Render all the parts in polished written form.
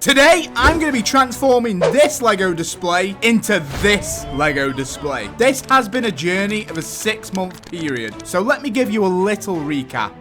Today, I'm going to be transforming this Lego display into this Lego display. This has been a journey of a 6-month period, so let me give you a little recap.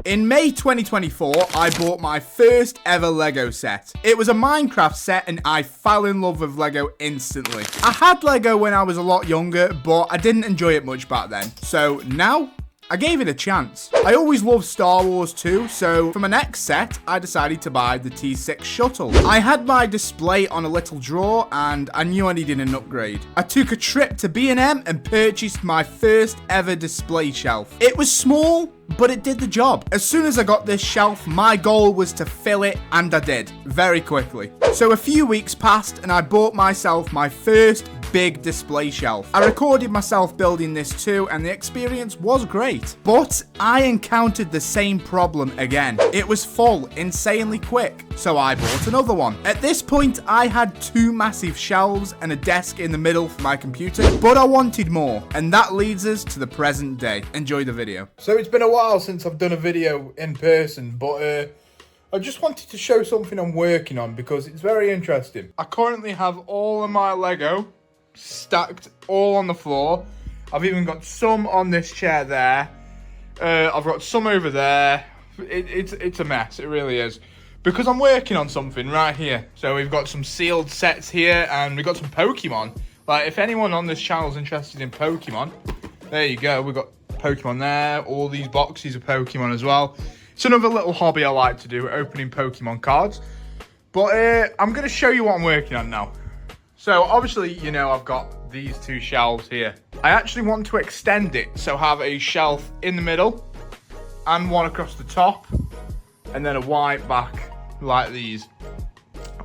In May 2024, I bought my first ever Lego set. It was a Minecraft set and I fell in love with Lego instantly. I had Lego when I was a lot younger, but I didn't enjoy it much back then. So now, I gave it a chance. I always loved Star Wars too, so for my next set, I decided to buy the T6 shuttle. I had my display on a little drawer and I knew I needed an upgrade. I took a trip to B&M and purchased my first ever display shelf. It was small, but it did the job. As soon as I got this shelf, my goal was to fill it, and I did, very quickly. So a few weeks passed and I bought myself my first big display shelf. I recorded myself building this too, and the experience was great. But I encountered the same problem again. It was full insanely quick, so I bought another one. At this point, I had 2 massive shelves and a desk in the middle for my computer, but I wanted more, and that leads us to the present day. Enjoy the video. So it's been a while since I've done a video in person, but I just wanted to show something I'm working on because it's very interesting. I currently have all of my Lego stacked all on the floor. I've even got some on this chair there. I've got some over there. It's a mess, it really is. Because I'm working on something right here. So we've got some sealed sets here and we've got some Pokemon. Like, if anyone on this channel is interested in Pokemon, there you go. We've got Pokemon there. All these boxes of Pokemon as well. It's another little hobby I like to do, opening Pokemon cards. But I'm going to show you what I'm working on now. So obviously, you know, I've got these 2 shelves here. I actually want to extend it, so have a shelf in the middle and one across the top, and then a white back like these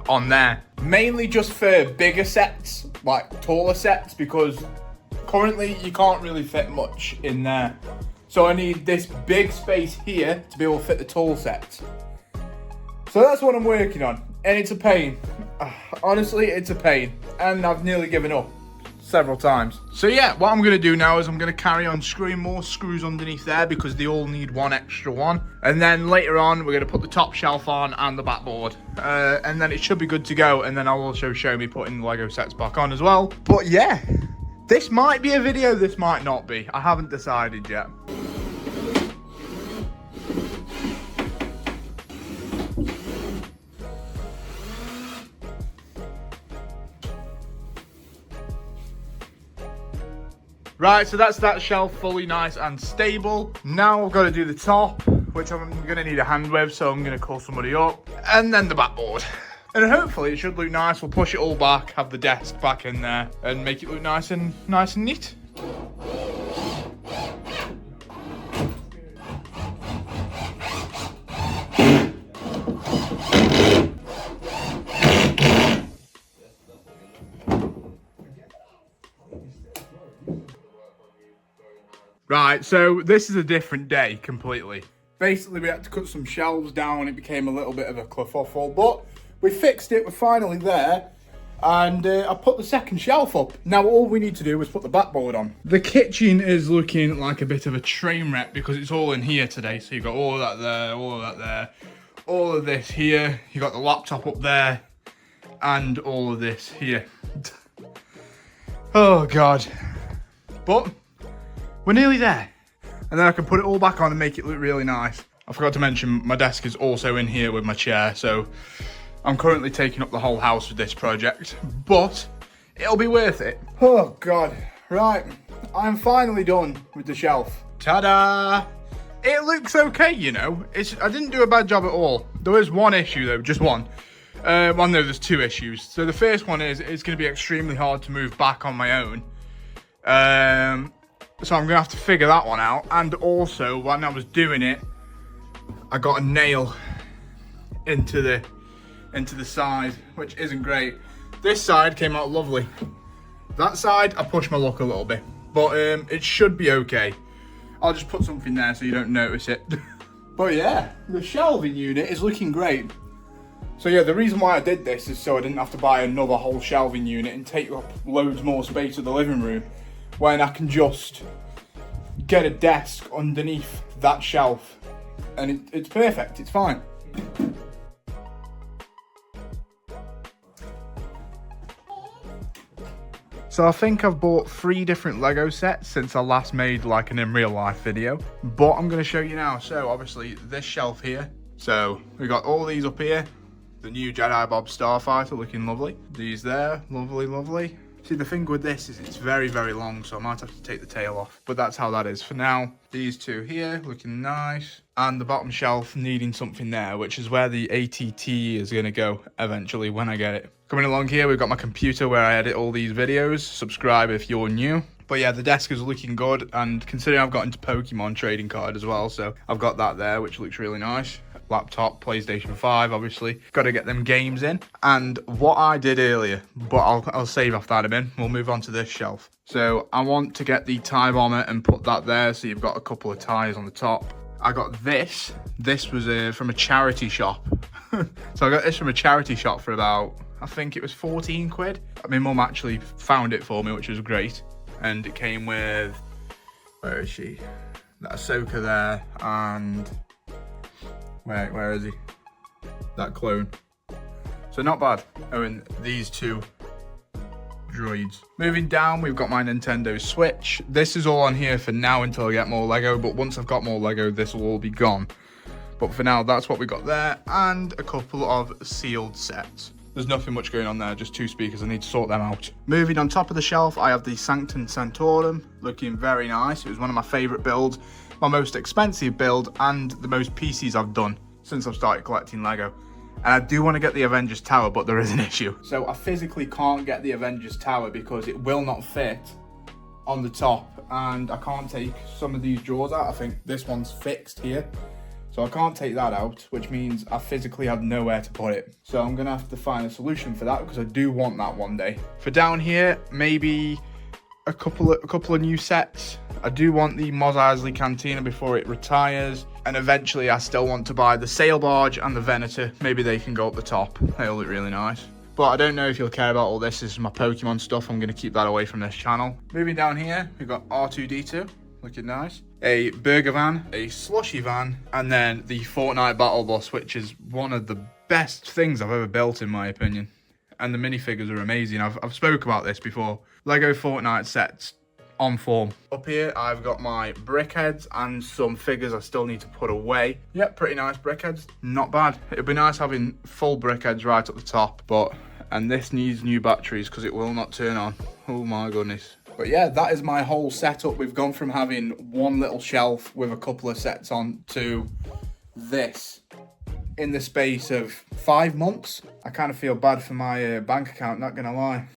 on there. Mainly just for bigger sets, like taller sets, because currently you can't really fit much in there. So I need this big space here to be able to fit the tall sets. So that's what I'm working on, and it's a pain. Honestly, it's a pain, and I've nearly given up several times. So yeah, what I'm going to do now is I'm going to carry on screwing more screws underneath there because they all need one extra one. And then later on, we're going to put the top shelf on and the backboard. And then it should be good to go. And then I'll also show me putting the Lego sets back on as well. But yeah, this might be a video, this might not be. I haven't decided yet. Right, so that's that shelf fully nice and stable. Now I've got to do the top, which I'm going to need a hand with, so I'm going to call somebody up. And then the backboard. And hopefully it should look nice. We'll push it all back, have the desk back in there, and make it look nice and neat. Right, so this is a different day completely. Basically, we had to cut some shelves down. It became a little bit of a kerfuffle, but we fixed it. We're finally there, and I put the second shelf up. Now, all we need to do is put the backboard on. The kitchen is looking like a bit of a train wreck because it's all in here today. So you've got all of that there, all of that there, all of this here. You got the laptop up there, and all of this here. Oh, God. But we're nearly there, and then I can put it all back on and make it look really nice. I forgot to mention my desk is also in here with my chair, so I'm currently taking up the whole house with this project, but it'll be worth it. Oh God, right, I'm finally done with the shelf. Ta-da! It looks okay, you know. I didn't do a bad job at all. There is one issue though, just one. Well, no, there's 2 issues. So the first one is it's going to be extremely hard to move back on my own. So I'm going to have to figure that one out. And also, when I was doing it, I got a nail into the side, which isn't great. This side came out lovely. That side, I pushed my luck a little bit. But it should be okay. I'll just put something there so you don't notice it. But yeah, the shelving unit is looking great. So yeah, the reason why I did this is so I didn't have to buy another whole shelving unit and take up loads more space in the living room, when I can just get a desk underneath that shelf and it's perfect, it's fine. So I think I've bought 3 different Lego sets since I last made like an in real life video, but I'm going to show you now. So obviously this shelf here, so we got all these up here, the new Jedi Bob Starfighter looking lovely, these there, lovely, lovely. See, the thing with this is it's very, very long, so I might have to take the tail off, but that's how that is for now. These 2 here looking nice, and the bottom shelf needing something there, which is where the ATT is going to go eventually when I get it. Coming along here, we've got my computer where I edit all these videos. Subscribe if you're new. But yeah, the desk is looking good, and considering I've got into Pokemon trading card as well, so I've got that there, which looks really nice. Laptop, PlayStation 5, obviously. Got to get them games in. And what I did earlier, but I'll save off that a bit. We'll move on to this shelf. So I want to get the tie bomber and put that there, so you've got a couple of ties on the top. I got this. This was from a charity shop. So I got this from a charity shop for about, I think it was 14 quid. My mum actually found it for me, which was great. And it came with, where is she? That Ahsoka there, and where is he? That clone. So not bad. Oh, and these 2 droids. Moving down, we've got my Nintendo Switch. This is all on here for now until I get more Lego, but once I've got more Lego, this will all be gone. But for now, that's what we got there, and a couple of sealed sets. There's nothing much going on there, just 2 speakers. I need to sort them out. Moving on top of the shelf, I have the Sanctum Sanctorum, looking very nice. It was one of my favourite builds, my most expensive build, and the most PCs I've done since I've started collecting Lego. And I do want to get the Avengers Tower, but there is an issue. So I physically can't get the Avengers Tower because it will not fit on the top, and I can't take some of these drawers out. I think this one's fixed here. So I can't take that out, which means I physically have nowhere to put it. So I'm going to have to find a solution for that because I do want that one day. For down here, maybe a couple of new sets. I do want the Mos Eisley Cantina before it retires. And eventually I still want to buy the Sail Barge and the Venator. Maybe they can go up the top. They all look really nice. But I don't know if you'll care about all this. This is my Pokemon stuff. I'm going to keep that away from this channel. Moving down here, we've got R2-D2. Looking nice. A burger van, a slushy van, and then the Fortnite Battle Bus, which is one of the best things I've ever built in my opinion. And the minifigures are amazing. I've spoke about this before. Lego Fortnite sets on form. Up here I've got my brickheads and some figures I still need to put away. Yep, pretty nice brickheads. Not bad. It'd be nice having full brickheads right at the top, and this needs new batteries because it will not turn on. Oh my goodness. But yeah, that is my whole setup. We've gone from having one little shelf with a couple of sets on to this in the space of 5 months. I kind of feel bad for my bank account, not gonna lie.